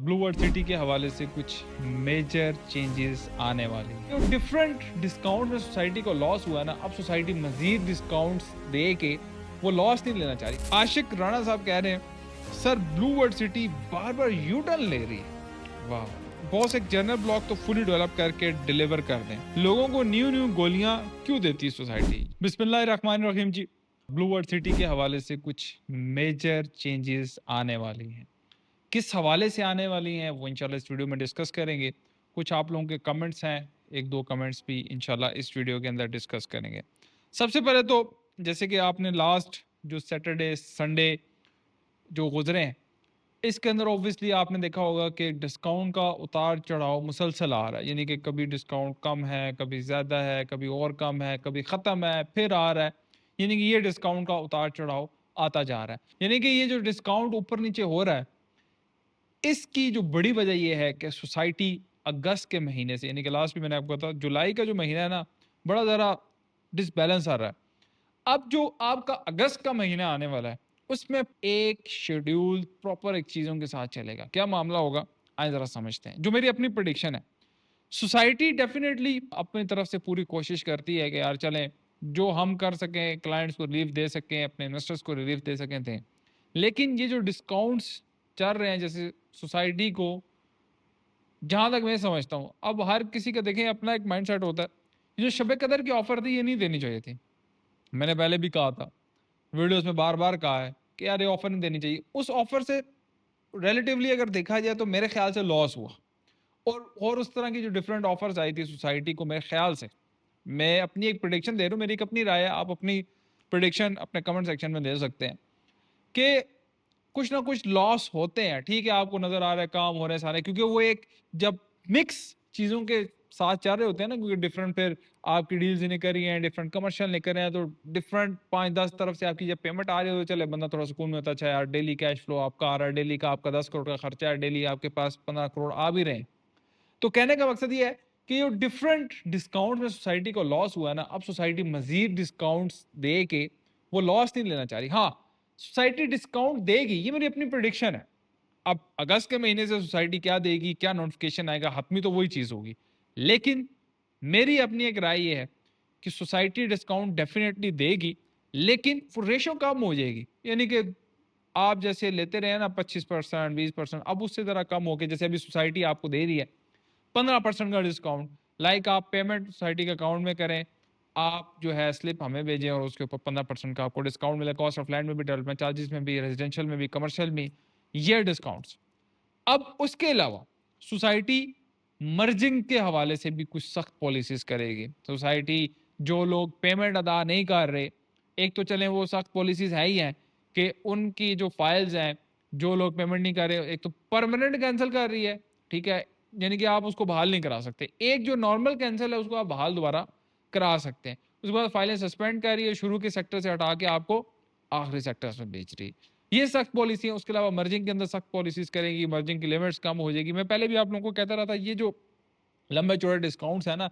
Blue world city के हवाले से कुछ मेजर चेंजेस आने वाली हैं। जो डिफरेंट डिस्काउंट में सोसाइटी को लॉस हुआ है ना, अब सोसाइटी मजीद डिस्काउंट्स दे के वो लॉस नहीं लेना चाह रही। आशिक राणा साहब कह रहे हैं सर ब्लू वर्ल्ड सिटी बार बार यू टर्न ले रही है। वाह, बॉस एक जनरल ब्लॉक तो फुली डेवलप करके डिलीवर कर दें, लोगों को न्यू न्यू गोलियां क्यों देती है सोसाइटी। बिस्मिल्लाहिर्रहमानिर्रहीम जी। ब्लू वर्ल्ड सिटी के हवाले से कुछ मेजर चेंजेस आने वाली हैं। किस हवाले से आने वाली हैं वो इंशाल्लाह इस वीडियो में डिस्कस करेंगे। कुछ आप लोगों के कमेंट्स हैं, एक दो कमेंट्स भी इंशाल्लाह इस वीडियो के अंदर डिस्कस करेंगे। सबसे पहले तो जैसे कि आपने लास्ट जो सैटरडे संडे जो गुजरे हैं, इसके अंदर ऑब्वियसली आपने देखा होगा कि डिस्काउंट का उतार चढ़ाव मुसलसल आ रहा है। यानी कि कभी डिस्काउंट कम है, कभी ज़्यादा है, कभी और कम है, कभी ख़त्म है, फिर आ रहा है। यानी कि ये डिस्काउंट का उतार चढ़ाव आता जा रहा है। यानी कि ये जो डिस्काउंट ऊपर नीचे हो रहा है, इसकी जो बड़ी वजह ये है कि सोसाइटी अगस्त के महीने से, यानी कि लास्ट भी मैंने आपको बताया, जुलाई का जो महीना है ना, बड़ा ज़रा डिसबैलेंस आ रहा है। अब जो आपका अगस्त का महीना आने वाला है, उसमें एक शेड्यूल प्रॉपर एक चीज़ों के साथ चलेगा। क्या मामला होगा, आए ज़रा समझते हैं। जो मेरी अपनी प्रेडिक्शन है, सोसाइटी डेफिनेटली अपनी तरफ से पूरी कोशिश करती है कि यार चलें, जो हम कर सकें, क्लाइंट्स को रिलीफ दे सकें, अपने इन्वेस्टर्स को रिलीफ दे सकें थे। लेकिन ये जो डिस्काउंट्स चल रहे हैं, जैसे सोसाइटी को, जहाँ तक मैं समझता हूँ, अब हर किसी का देखें अपना एक माइंडसेट होता है। ये जो शब कदर की ऑफर थी, ये नहीं देनी चाहिए थी। मैंने पहले भी कहा था, वीडियोस में बार बार कहा है कि यार ये ऑफर नहीं देनी चाहिए। उस ऑफर से रिलेटिवली अगर देखा जाए तो मेरे ख्याल से लॉस हुआ। और उस तरह की जो डिफरेंट ऑफर्स आई थी सोसाइटी को, मेरे ख्याल से, मैं अपनी एक प्रिडिक्शन दे रहा हूँ, मेरी एक अपनी राय है, आप अपनी प्रिडिक्शन अपने कमेंट सेक्शन में दे सकते हैं कि कुछ ना कुछ लॉस होते हैं। ठीक है, आपको नज़र आ रहा है काम हो रहे हैं सारे, क्योंकि वो एक जब मिक्स चीज़ों के साथ चल रहे होते हैं ना, क्योंकि डिफरेंट फिर आपकी डील्स निकल रही हैं, डिफरेंट कमर्शियल निकल रहे हैं, तो डिफरेंट 5-10 तरफ से आपकी जब पेमेंट आ रही हो, चले बंदा थोड़ा सुकून में होता है। अच्छा यार, डेली कैश फ्लो आपका आ रहा है, डेली का आपका 10 करोड़ का खर्चा है, डेली आपके पास 15 करोड़ आ भी रहे हैं। तो कहने का मकसद ये है कि जो डिफरेंट डिस्काउंट में सोसाइटी को लॉस हुआ है ना, अब सोसाइटी मजीद डिस्काउंट्स दे के वो लॉस नहीं लेना चाह रही। हाँ, सोसाइटी डिस्काउंट देगी, ये मेरी अपनी प्रिडिक्शन है। अब अगस्त के महीने से सोसाइटी क्या देगी, क्या नोटिफिकेशन आएगा, हतमी तो वही चीज़ होगी। लेकिन मेरी अपनी एक राय ये है कि सोसाइटी डिस्काउंट डेफिनेटली देगी, लेकिन वो रेशो कम हो जाएगी। यानी कि आप जैसे लेते रहे ना 25%, 20%, अब उससे ज़रा कम हो के, जैसे अभी सोसाइटी आपको दे रही है 15% का डिस्काउंट, लाइक आप पेमेंट सोसाइटी के अकाउंट में करें, आप जो है स्लिप हमें भेजें और उसके ऊपर 15% का आपको डिस्काउंट मिले। कॉस्ट ऑफ लैंड में भी, डेवलपमेंट चार्जेस में भी, रेजिडेंशियल में भी, कमर्शियल में, ये डिस्काउंट्स। अब उसके अलावा सोसाइटी मर्जिंग के हवाले से भी कुछ सख्त पॉलिसीज करेगी। सोसाइटी जो लोग पेमेंट अदा नहीं कर रहे, एक तो चलें वो सख्त पॉलिसीज है ही हैं कि उनकी जो फाइल्स हैं, जो लोग पेमेंट नहीं कर रहे, एक तो परमानेंट कैंसिल कर रही है। ठीक है, यानी कि आप उसको बहाल नहीं करा सकते। एक जो नॉर्मल कैंसिल है उसको आप बहाल दोबारा करा सकते हैं। उसके बाद फाइलें सस्पेंड कर रही है, शुरू के सेक्टर से हटा के आपको आखिरी सेक्टर्स में बेच रही है। ये सख्त पॉलिसी है। उसके अलावा मर्जिंग के अंदर सख्त पॉलिसीज करेगी, मर्जिंग की लिमिट्स कम हो जाएगी। मैं पहले भी आप लोगों को कहता रहा था, ये जो लंबे चौड़े डिस्काउंट्स है ना,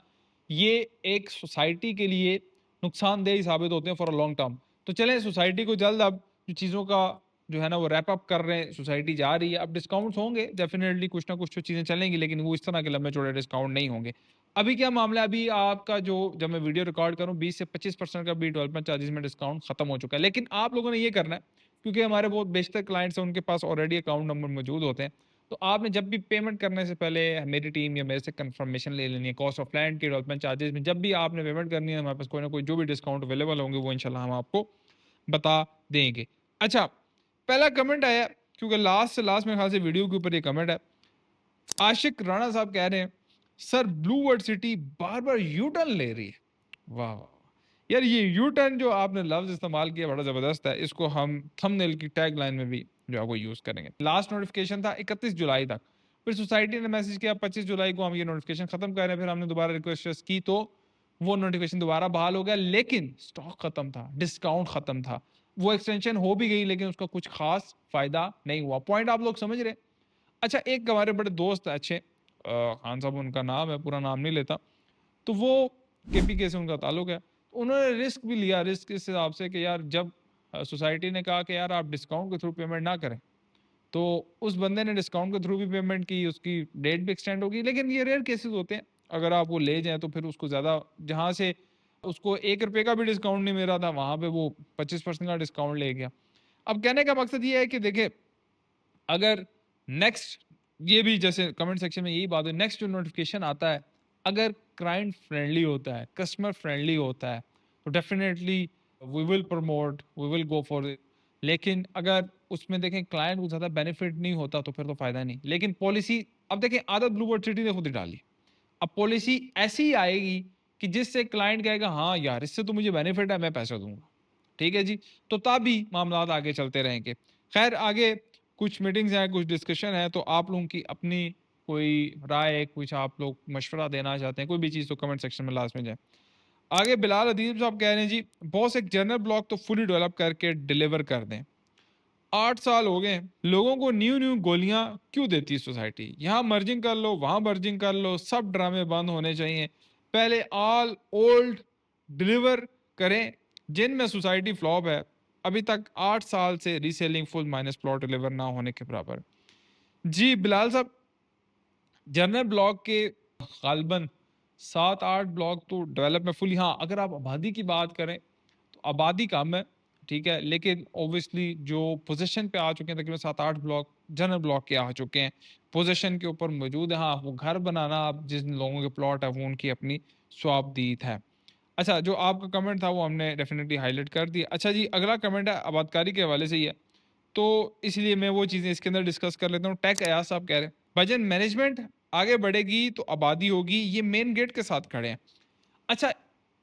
ये एक सोसाइटी के लिए नुकसानदेह साबित होते हैं फॉर अ लॉन्ग टर्म। तो चलें, सोसाइटी को जल्द अब जो चीज़ों का जो है ना वो रैप अप कर रहे हैं, सोसाइटी जा रही है। अब डिस्काउंट्स होंगे डेफिनेटली, कुछ ना कुछ तो चीज़ें चलेंगी, लेकिन वो इस तरह के लंबे चौड़े डिस्काउंट नहीं होंगे। अभी क्या मामला है, अभी आपका जो, जब मैं वीडियो रिकॉर्ड करूँ, 20 से 25% का भी डेवलपमेंट चार्जेस में डिस्काउंट खत्म हो चुका है। लेकिन आप लोगों ने ये करना है, क्योंकि हमारे बहुत बेशतर क्लाइंट्स हैं, उनके पास ऑलरेडी अकाउंट नंबर मौजूद होते हैं। तो आपने जब भी पेमेंट करने से पहले मेरी टीम या मेरे से कंफर्मेशन ले लेनी है। कॉस्ट ऑफ लैंड के डेवलपमेंट चार्जेस में जब भी आपने पेमेंट करनी है, हमारे पास कोई ना कोई जो भी डिस्काउंट अवेलेबल होंगे वो इंशाल्लाह हम आपको बता देंगे। अच्छा, पहला कमेंट आया, क्योंकि लास्ट से लास्ट मेरे ख्याल से वीडियो के ऊपर ये कमेंट है। आशिक राणा साहब कह रहे हैं सर ब्लू वर्ल्ड सिटी बार बार यू टर्न ले रही है। वाह वाह, यार ये यू टर्न जो आपने लफ्ज इस्तेमाल किया बड़ा ज़बरदस्त है। इसको हम थंबनेल की टैग लाइन में भी जो है वो यूज़ करेंगे। लास्ट नोटिफिकेशन था 31 जुलाई तक, फिर सोसाइटी ने मैसेज किया 25 जुलाई को हम ये नोटिफिकेशन ख़त्म कर रहे हैं। फिर हमने दोबारा रिक्वेस्ट की तो वो नोटिफिकेशन दोबारा बहाल हो गया, लेकिन स्टॉक ख़त्म था, डिस्काउंट ख़त्म था। वो एक्सटेंशन हो भी गई, लेकिन उसका कुछ खास फ़ायदा नहीं हुआ। पॉइंट आप लोग समझ रहे हैं। अच्छा, एक हमारे बड़े दोस्त हैं अच्छे, खान साहब उनका नाम है, पूरा नाम नहीं लेता, तो वो केपीके से उनका ताल्लुक है। तो उन्होंने रिस्क भी लिया, रिस्क इस हिसाब से कि यार जब सोसाइटी ने कहा कि यार आप डिस्काउंट के थ्रू पेमेंट ना करें, तो उस बंदे ने डिस्काउंट के थ्रू भी पेमेंट की, उसकी डेट भी एक्सटेंड होगी, लेकिन ये रेयर केसेस होते हैं। अगर आप वो ले जाएँ तो फिर उसको ज़्यादा, जहाँ से उसको ₹1 का भी डिस्काउंट नहीं मिल रहा था, वहाँ पे वो 25% का डिस्काउंट ले गया। अब कहने का मकसद ये है कि देखिए, अगर नेक्स्ट, ये भी जैसे कमेंट सेक्शन में यही बात है, नेक्स्ट जो नोटिफिकेशन आता है, अगर क्लाइंट फ्रेंडली होता है, कस्टमर फ्रेंडली होता है, तो definitely we will promote, we will go for it. लेकिन अगर उसमें देखें क्लाइंट को ज़्यादा बेनिफिट नहीं होता तो फिर तो फ़ायदा नहीं। लेकिन पॉलिसी, अब देखें आदत ब्लू बर्ड सिटी ने खुद ही डाली। अब पॉलिसी ऐसी आएगी कि जिससे क्लाइंट कहेगा हाँ यार, इससे तो मुझे बेनिफिट है, मैं पैसा दूंगा। ठीक है जी, तो तभी मामला आगे चलते रहेंगे। खैर, आगे कुछ मीटिंग्स हैं, कुछ डिस्कशन है, तो आप लोगों की अपनी कोई राय, कुछ आप लोग मशवरा देना चाहते हैं, कोई भी चीज़, तो कमेंट सेक्शन में लास्ट में जाए। आगे बिलाल अदीब साहब कह रहे हैं जी, बॉस एक जनरल ब्लॉक तो फुली डेवलप करके डिलीवर कर दें। 8 साल हो गए, लोगों को न्यू न्यू गोलियां क्यों देती है सोसाइटी? यहाँ मर्जिंग कर लो, वहां मर्जिंग कर लो, सब ड्रामे बंद होने चाहिए। पहले ऑल ओल्ड डिलीवर करें, जिनमें सोसाइटी फ्लॉप है। अभी तक 8 साल से reselling full minus plot deliver ना होने के बराबर। जी बिलाल साहब, जनरल ब्लॉक के गालबन 7-8 ब्लॉक तो डेवलप में फुली, हाँ अगर आप आबादी की बात करें तो आबादी कम है, ठीक है, लेकिन ऑब्वियसली जो पोजीशन पे आ चुके हैं, तकरीबन 7-8 ब्लॉक जनरल ब्लॉक के आ चुके हैं, पोजीशन के ऊपर मौजूद है। हाँ, वो घर बनाना, अब जिन लोगों के प्लॉट है वो उनकी अपनी स्वाबदीद है। अच्छा, जो आपका कमेंट था वो हमने डेफिनेटली हाईलाइट कर दिया। अच्छा जी, अगला कमेंट है आबादकारी के हवाले से ही है, तो इसलिए मैं वो चीज़ें इसके अंदर डिस्कस कर लेता हूँ। टेक अयाज साहब कह रहे हैं, बजट मैनेजमेंट आगे बढ़ेगी तो आबादी होगी, ये मेन गेट के साथ खड़े हैं। अच्छा,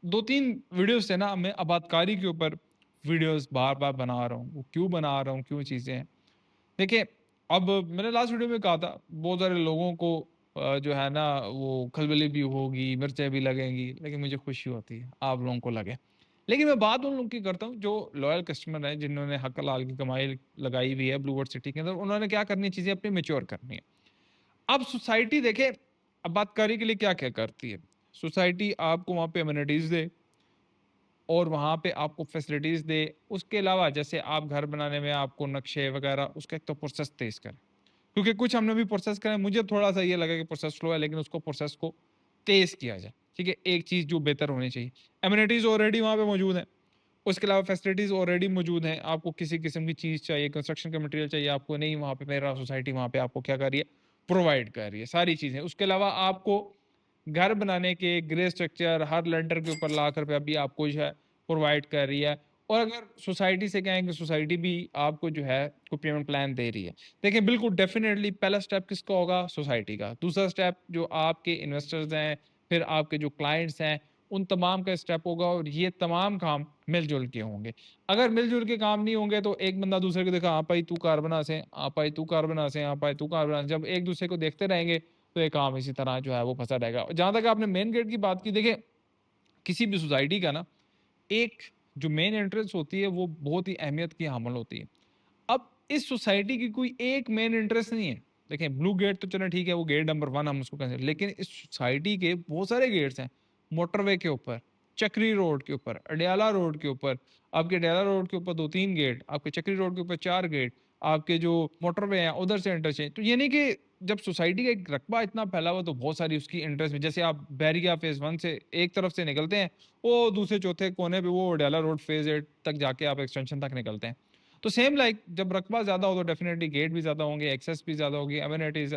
2-3 वीडियोज़ थे ना, मैं आबादकारी के ऊपर वीडियोज़ बार-बार बना रहा हूँ। वो क्यों बना रहा हूँ, क्यों चीज़ें हैं? देखिए, अब मैंने लास्ट वीडियो में कहा था, बहुत सारे लोगों को जो है ना वो खलबली भी होगी, मिर्चें भी लगेंगी, लेकिन मुझे खुशी होती है आप लोगों को लगे। लेकिन मैं बात उन लोगों की करता हूँ जो लॉयल कस्टमर हैं, जिन्होंने हक हलाल की कमाई लगाई हुई है ब्लू वर्ल्ड सिटी के अंदर, उन्होंने क्या करनी है, चीज़ें अपनी मैच्योर करनी है। अब सोसाइटी देखे, अब बात करी के लिए क्या-क्या करती है। सोसाइटी आपको वहाँ पे अमेनिटीज़ दे और वहाँ पे आपको फैसिलिटीज़ दे। उसके अलावा जैसे आप घर बनाने में आपको नक्शे वगैरह, उसका एक तो प्रोसेस तेज़ करे। क्योंकि कुछ हमने भी प्रोसेस करा है, मुझे थोड़ा-सा ये लगा कि प्रोसेस स्लो है, लेकिन उसको प्रोसेस को तेज़ किया जाए, ठीक है? एक चीज़ जो बेहतर होनी चाहिए। एमिनिटीज़ ऑलरेडी वहाँ पे मौजूद हैं, उसके अलावा फैसिलिटीज़ ऑलरेडी मौजूद हैं। आपको किसी किस्म की चीज़ चाहिए, कंस्ट्रक्शन का मटेरियल चाहिए आपको, नहीं वहाँ पे मेरा सोसाइटी वहाँ पे आपको क्या कर रही है, प्रोवाइड कर रही है, सारी चीज़ें। उसके अलावा आपको घर बनाने के ग्रे स्ट्रक्चर हर लेंटर के ऊपर लाख रुपया भी आपको जो है प्रोवाइड कर रही है। और अगर सोसाइटी से कहेंगे, सोसाइटी भी आपको जो है कोई पेमेंट प्लान दे रही है। देखिए, बिल्कुल डेफ़िनेटली पहला स्टेप किसका होगा? सोसाइटी का। दूसरा स्टेप जो आपके इन्वेस्टर्स हैं, फिर आपके जो क्लाइंट्स हैं, उन तमाम का स्टेप होगा, और ये तमाम काम मिल-जुल के होंगे। अगर मिल-जुल के काम नहीं होंगे तो एक बंदा दूसरे को देखा, "हाँ भाई तू कार बना से, हाँ भाई तू कार बना से, हाँ भाई तू कार बना से।" जब एक दूसरे को देखते रहेंगे तो ये काम इसी तरह जो है वो फँसा रहेगा। जहाँ तक आपने मेन गेट की बात की, देखिए किसी भी सोसाइटी का ना एक जो मेन एंट्रेंस होती है वो बहुत ही अहमियत की हामिल होती है। अब इस सोसाइटी की कोई एक मेन इंटरेस्ट नहीं है। देखें, ब्लू गेट तो चलो ठीक है, वो गेट नंबर 1 हम उसको कंसीडर, लेकिन इस सोसाइटी के बहुत सारे गेट्स हैं। मोटरवे के ऊपर, चक्री रोड के ऊपर, अडयाला रोड के ऊपर, आपके अडयाला रोड के ऊपर 2-3 गेट, आपके चक्री रोड के ऊपर 4 गेट, आपके जो मोटरवे हैं उधर से इंटरचेंज। तो ये नहीं कि जब सोसाइटी का एक रकबा इतना फैला हुआ तो बहुत सारी उसकी इंटरेस्ट में, जैसे आप बैरिया फेज़ 1 से एक तरफ से निकलते हैं, वो दूसरे चौथे कोने पे वो अडयाला रोड फेज़ 8 तक जाके आप एक्सटेंशन तक निकलते हैं। तो सेम लाइक जब रकबा ज़्यादा हो तो डेफिनेटली गेट भी ज़्यादा होंगे, एक्सेस भी ज़्यादा होगी, एमिनिटीज़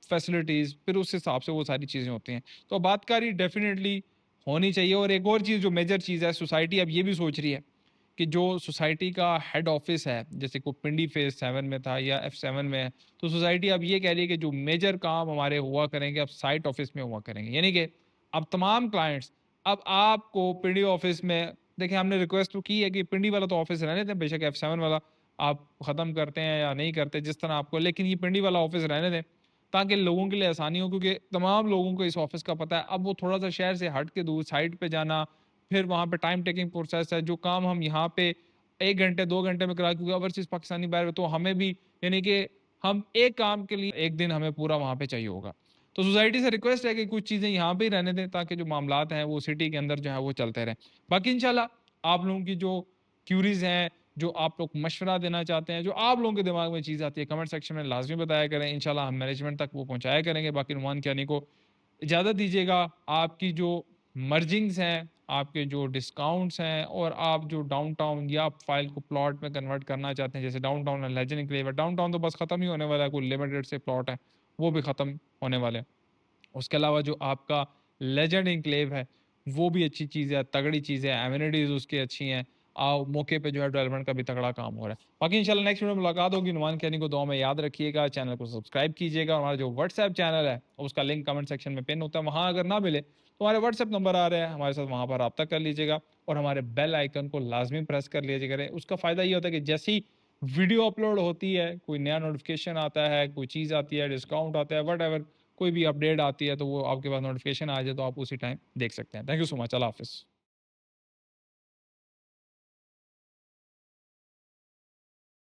फैसिलिटीज़, फिर उस हिसाब से वो सारी चीज़ें होती हैं। तो आबादकारी डेफिनेटली होनी चाहिए। और एक और चीज़ जो मेजर चीज़ है, सोसाइटी अब ये भी सोच रही है कि जो सोसाइटी का हेड ऑफिस है, जैसे कोई पिंडी फेज़ 7 में था या F7 में है, तो सोसाइटी अब ये कह रही है कि जो मेजर काम हमारे हुआ करेंगे, अब साइट ऑफिस में हुआ करेंगे। यानी कि अब तमाम क्लाइंट्स, अब आपको पिंडी ऑफिस में, देखिए हमने रिक्वेस्ट तो की है कि पिंडी वाला तो ऑफिस रहने दें, बेशक F7 वाला आप ख़त्म करते हैं या नहीं करते जिस तरह आपको, लेकिन ये पिंडी वाला ऑफिस रहने दें, ताकि लोगों के लिए आसानी हो, क्योंकि तमाम लोगों को इस ऑफिस का पता है। अब वो थोड़ा-सा शहर से हट के दूर साइट पे जाना, फिर वहाँ पे टाइम टेकिंग प्रोसेस है, जो काम हम यहाँ पे 1 घंटे 2 घंटे में करा, क्योंकि ओवरसीज़ पाकिस्तानी बाहर, तो हमें भी, यानी कि हम एक काम के लिए 1 दिन हमें पूरा वहाँ पे चाहिए होगा। तो सोसाइटी से रिक्वेस्ट है कि कुछ चीज़ें यहाँ पे ही रहने दें, ताकि जो मामलात हैं वो सिटी के अंदर जो है वो चलते रहें। बाकी इंशाल्लाह आप लोगों की जो क्यूरीज़ हैं जो आप लोग मशवरा देना चाहते हैं, जो आप लोगों के दिमाग में चीज़ आती है, कमेंट सेक्शन में लाज़मी बताया करें। इंशाल्लाह हम मैनेजमेंट तक वो पहुँचाया करेंगे। बाकी नुमान कियानी को इजाज़त दीजिएगा। आपकी जो मर्जिंग्स हैं, आपके जो डिस्काउंट्स हैं और आप जो डाउनटाउन या फ़ाइल को प्लॉट में कन्वर्ट करना चाहते हैं, जैसे डाउनटाउन है, लेजेंड एन्क्लेव है। डाउनटाउन तो बस ख़त्म ही होने वाला है, कोई लिमिटेड से प्लॉट है, वो भी ख़त्म होने वाले हैं। उसके अलावा जो आपका लेजेंड एन्क्लेव है, वो भी अच्छी चीज़ है, तगड़ी चीज़ है, एमेनिटीज़ उसकी अच्छी हैं। मौके पे जो है डेवलपमेंट का भी तगड़ा काम हो रहा है। बाकी इंशाल्लाह नेक्स्ट वीडियो में मुलाकात होगी। नुमान कहनी को दुआ में याद रखिएगा, चैनल को सब्सक्राइब कीजिएगा और हमारा जो व्हाट्सएप चैनल है, उसका लिंक कमेंट सेक्शन में पिन होता है, वहाँ अगर ना मिले, तो हमारे व्हाट्सएप नंबर आ रहे हैं, हमारे साथ वहाँ पर राब्ता कर लीजिएगा और हमारे बेल आइकन को लाज़मी प्रेस कर लीजिए करें। उसका फ़ायदा ये होता है कि जैसे ही वीडियो अपलोड होती है, कोई नया नोटिफ़िकेशन आता है, कोई चीज़ आती है, डिस्काउंट आता है, व्हाटएवर कोई भी अपडेट आती है तो वो आपके पास नोटिफ़िकेशन आ जाए तो आप उसी टाइम देख सकते हैं। Thank you so much. अल्लाह हाफ़िज़।